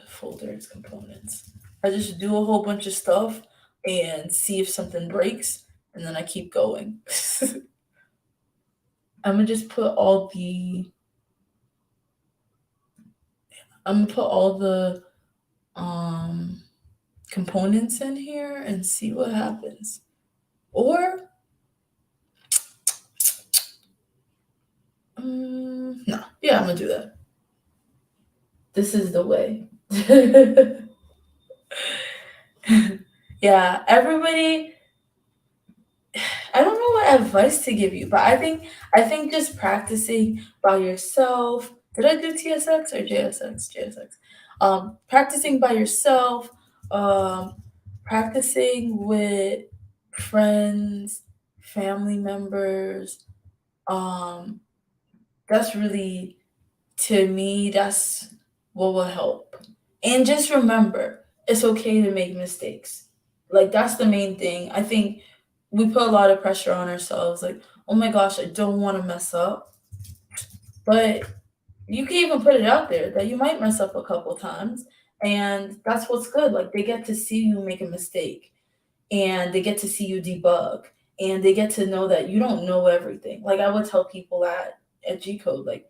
Folders, components. I just do a whole bunch of stuff and see if something breaks, and then I keep going. I'm gonna just put all the. I'm gonna put all the um components in here and see what happens. Or no, yeah, I'm gonna do that. This is the way. Yeah, everybody. I don't know what advice to give you, but I think just practicing by yourself. Did I do TSX or JSX? JSX. Practicing by yourself. Um, practicing with friends, family members. Um, that's really, to me, that's what will help. And just remember, it's okay to make mistakes. Like, that's the main thing. I think we put a lot of pressure on ourselves. Like, oh my gosh, I don't want to mess up. But you can even put it out there that you might mess up a couple times. And that's what's good. Like, they get to see you make a mistake, and they get to see you debug, and they get to know that you don't know everything. Like, I would tell people at G Code, like,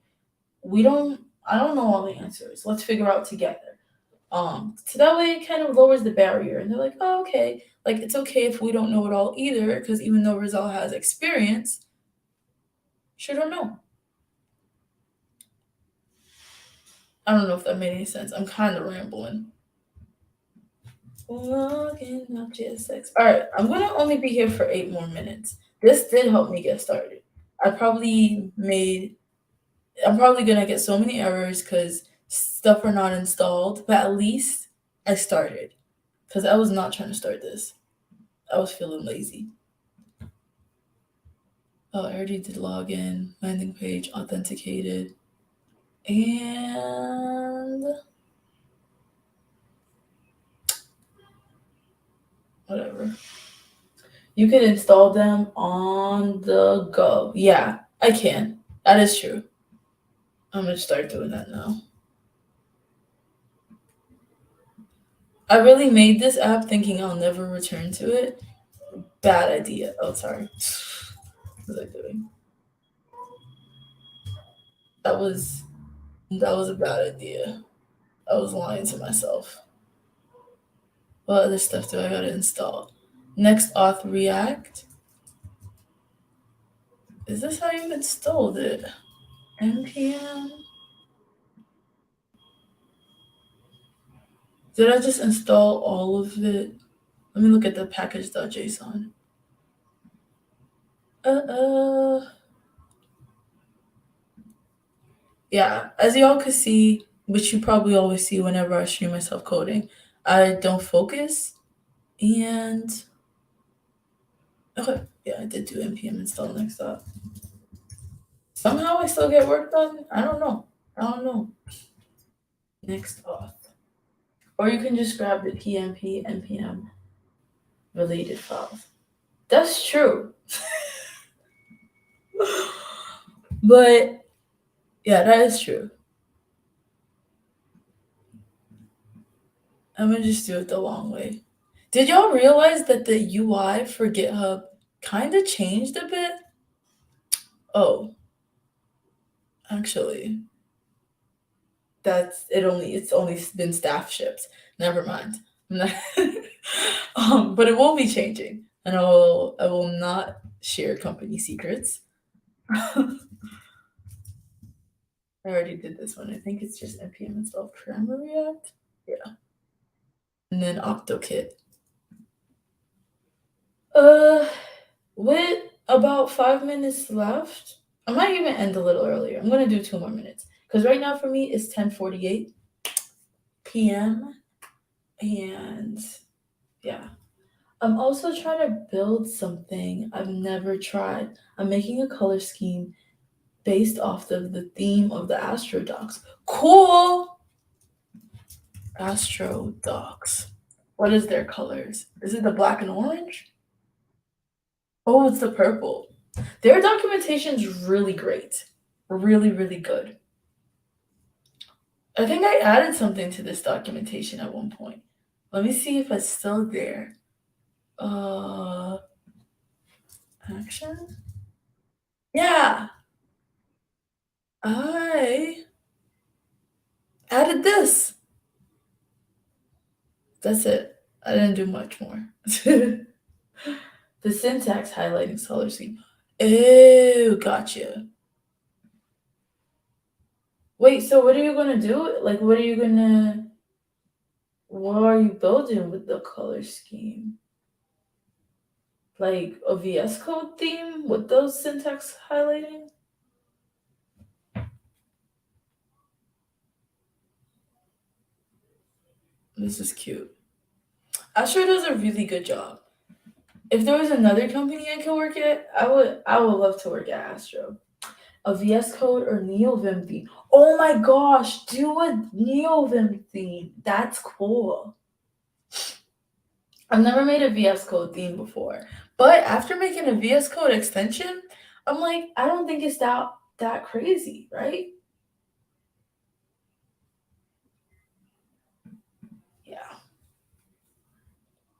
I don't know all the answers. Let's figure out together. So that way it kind of lowers the barrier, and they're like, oh, okay. Like, it's okay if we don't know it all either, because even though Rizal has experience, she don't know. I don't know if that made any sense. I'm kind of rambling. Logging up JSX. All right, I'm gonna only be here for 8 more minutes. This did help me get started. I probably made. I'm probably gonna get so many errors because stuff are not installed, but at least I started. Because I was not trying to start this. I was feeling lazy. Oh, I already did login, landing page, authenticated, and whatever. You can install them on the go. Yeah, I can. That is true. I'm gonna start doing that now. I really made this app thinking I'll never return to it. Bad idea. Oh, sorry. What was I doing? That was that was a bad idea. I was lying to myself. What other stuff do I gotta install? Next auth React. Is this how you installed it? npm. Did I just install all of it? Let me look at the package.json. Uh. Yeah, as y'all could see, which you probably always see whenever I stream myself coding, I don't focus. And okay, yeah, I did do npm install next up. Somehow I still get work done. I don't know. Next auth. Or you can just grab the pmp npm related files. That's true. But yeah, that is true. I'm gonna just do it the long way. Did y'all realize that the UI for GitHub kind of changed a bit? Oh, actually, it's only been staff shipped. Never mind. But it will be changing, and I will not share company secrets. I already did this one. I think it's just npm install Primer React. Yeah. And then OctoKit. Uh, with about 5 minutes left, I might even end a little earlier. I'm gonna do 2 more minutes because right now for me it's 10:48 p.m. and yeah. I'm also trying to build something I've never tried. I'm making a color scheme based off of the theme of the Astro Docs. Cool! Astro Docs. What is their colors? Is it the black and orange? Oh, it's the purple. Their documentation's really great. Really, really good. I think I added something to this documentation at one point. Let me see if it's still there. Uh, action? Yeah, I added this. That's it. I didn't do much more. The syntax highlighting color scheme. Ew, gotcha. Wait, so what are you gonna do? Like, what are you building with the color scheme? Like a VS Code theme with those syntax highlighting? This is cute. Astro does a really good job. If there was another company I could work at, I would love to work at Astro. A VS Code or NeoVim theme. Oh my gosh, do a NeoVim theme. That's cool. I've never made a VS Code theme before, but after making a VS Code extension, I'm like, I don't think it's that crazy, right? Yeah,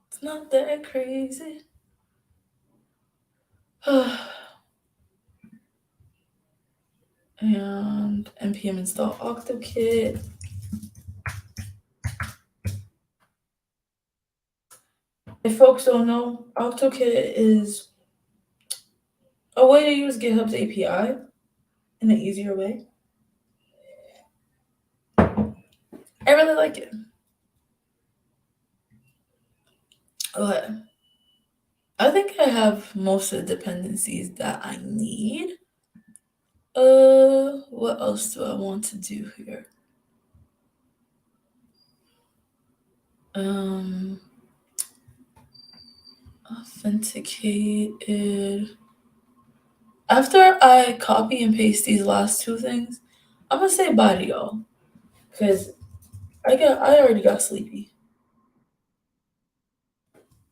it's not that crazy. And npm install OctoKit. If folks don't know, OctoKit is a way to use GitHub's API in an easier way. I really like it. Okay. I think I have most of the dependencies that I need. What else do I want to do here? Um, authenticated. After I copy and paste these last two things, I'm gonna say bye to y'all because I already got sleepy.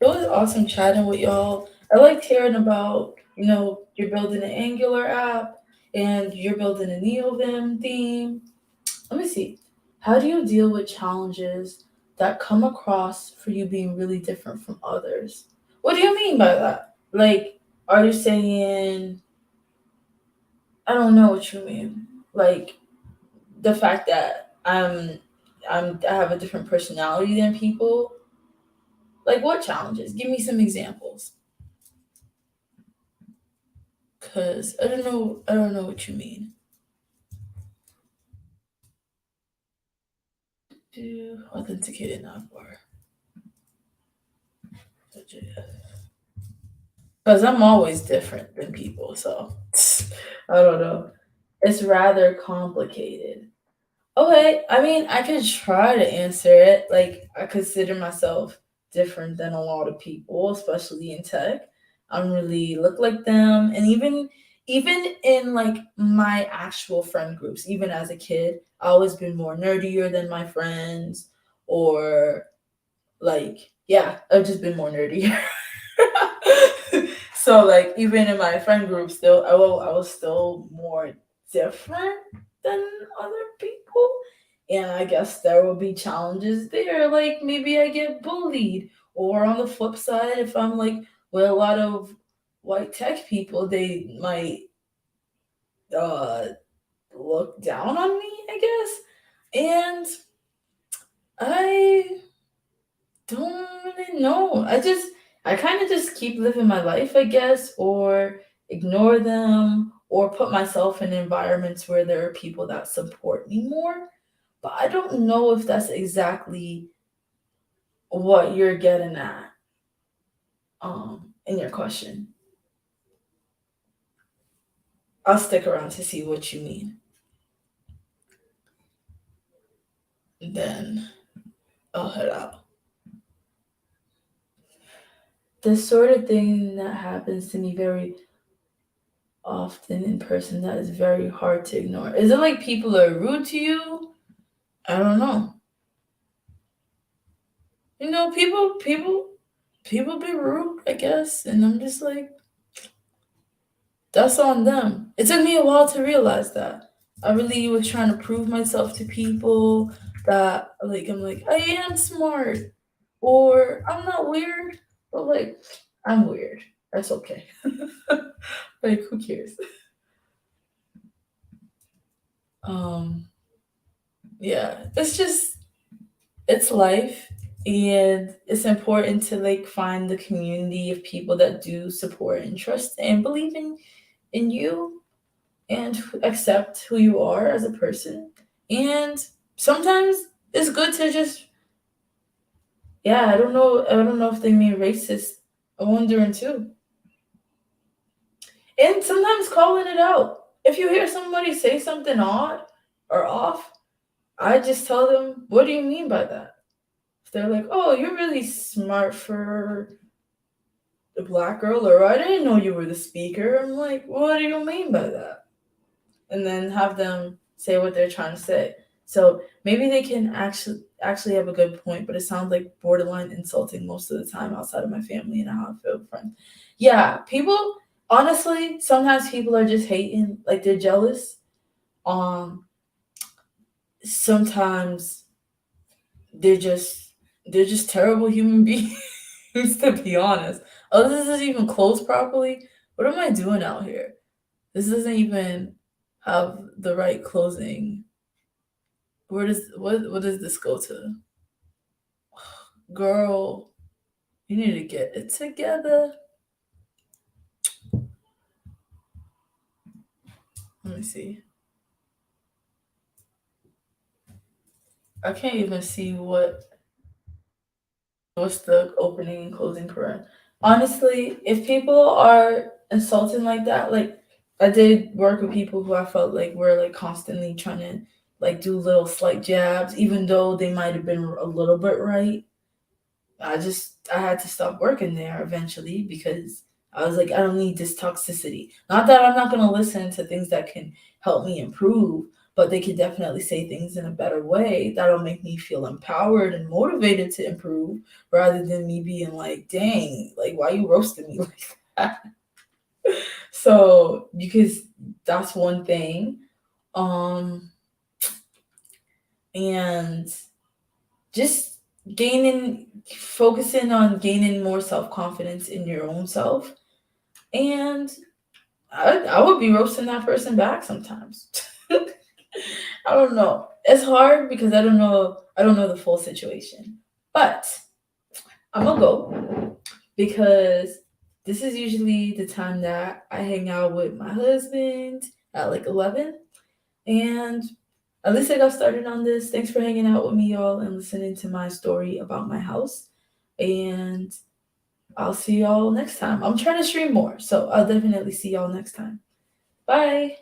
It was awesome chatting with y'all. I liked hearing about, you're building an Angular app and you're building a NeoVim theme. Let me see. How do you deal with challenges that come across for you being really different from others? What do you mean by that? Like, are you saying, I don't know what you mean. Like, the fact that I have a different personality than people? Like, what challenges? Give me some examples. Cause I don't know what you mean. Do authenticated navbar. Cause I'm always different than people, so I don't know. It's rather complicated. Okay, I mean, I could try to answer it. Like, I consider myself different than a lot of people, especially in tech. I don't really look like them, and even in like my actual friend groups, even as a kid, I always been more nerdier than my friends, or like, yeah, I've just been more nerdier. So like even in my friend group still I was still more different than other people. And I guess there will be challenges there. Like maybe I get bullied. Or on the flip side, if I'm like with a lot of white tech people, they might uh look down on me, I guess. And I don't really know. I kind of just keep living my life, I guess, or ignore them, or put myself in environments where there are people that support me more. But I don't know if that's exactly what you're getting at in your question. I'll stick around to see what you mean. Then I'll head out. The sort of thing that happens to me very often in person that is very hard to ignore. Is it like people are rude to you? I don't know. You know, people be rude, I guess, and I'm just like, that's on them. It took me a while to realize that. I really was trying to prove myself to people that like I'm like I am smart or I'm not weird, but like I'm weird. That's okay. Like who cares? Um yeah, it's just it's life and it's important to like find the community of people that do support and trust and believe in you and accept who you are as a person. And sometimes it's good to just yeah, I don't know if they mean racist. I'm wondering too. And sometimes calling it out. If you hear somebody say something odd or off, I just tell them, what do you mean by that? If they're like, oh, you're really smart for the black girl, or I didn't know you were the speaker. I'm like, what do you mean by that? And then have them say what they're trying to say. So maybe they can actually have a good point, but it sounds like borderline insulting most of the time outside of my family and how I feel with friends. Yeah, people honestly, sometimes people are just hating, like they're jealous. Um, Sometimes they're just they're just terrible human beings, to be honest. Oh, this isn't even closed properly. What am I doing out here? This doesn't even have the right closing. What does this go to? Girl, you need to get it together. Let me see. I can't even see what's the opening and closing paren. Honestly, if people are insulting like that, like I did work with people who I felt like were like constantly trying to like do little slight jabs, even though they might have been a little bit right. I had to stop working there eventually because I was like, I don't need this toxicity. Not that I'm not gonna listen to things that can help me improve, but they could definitely say things in a better way that'll make me feel empowered and motivated to improve rather than me being like, dang, like why you roasting me like that? So because that's one thing. Um and just focusing on gaining more self-confidence in your own self, and I would be roasting that person back sometimes. I don't know, it's hard because I don't know the full situation, but I'm gonna go because this is usually the time that I hang out with my husband at like 11. And at least I got started on this. Thanks for hanging out with me, y'all, and listening to my story about my house. And I'll see y'all next time. I'm trying to stream more, so I'll definitely see y'all next time. Bye.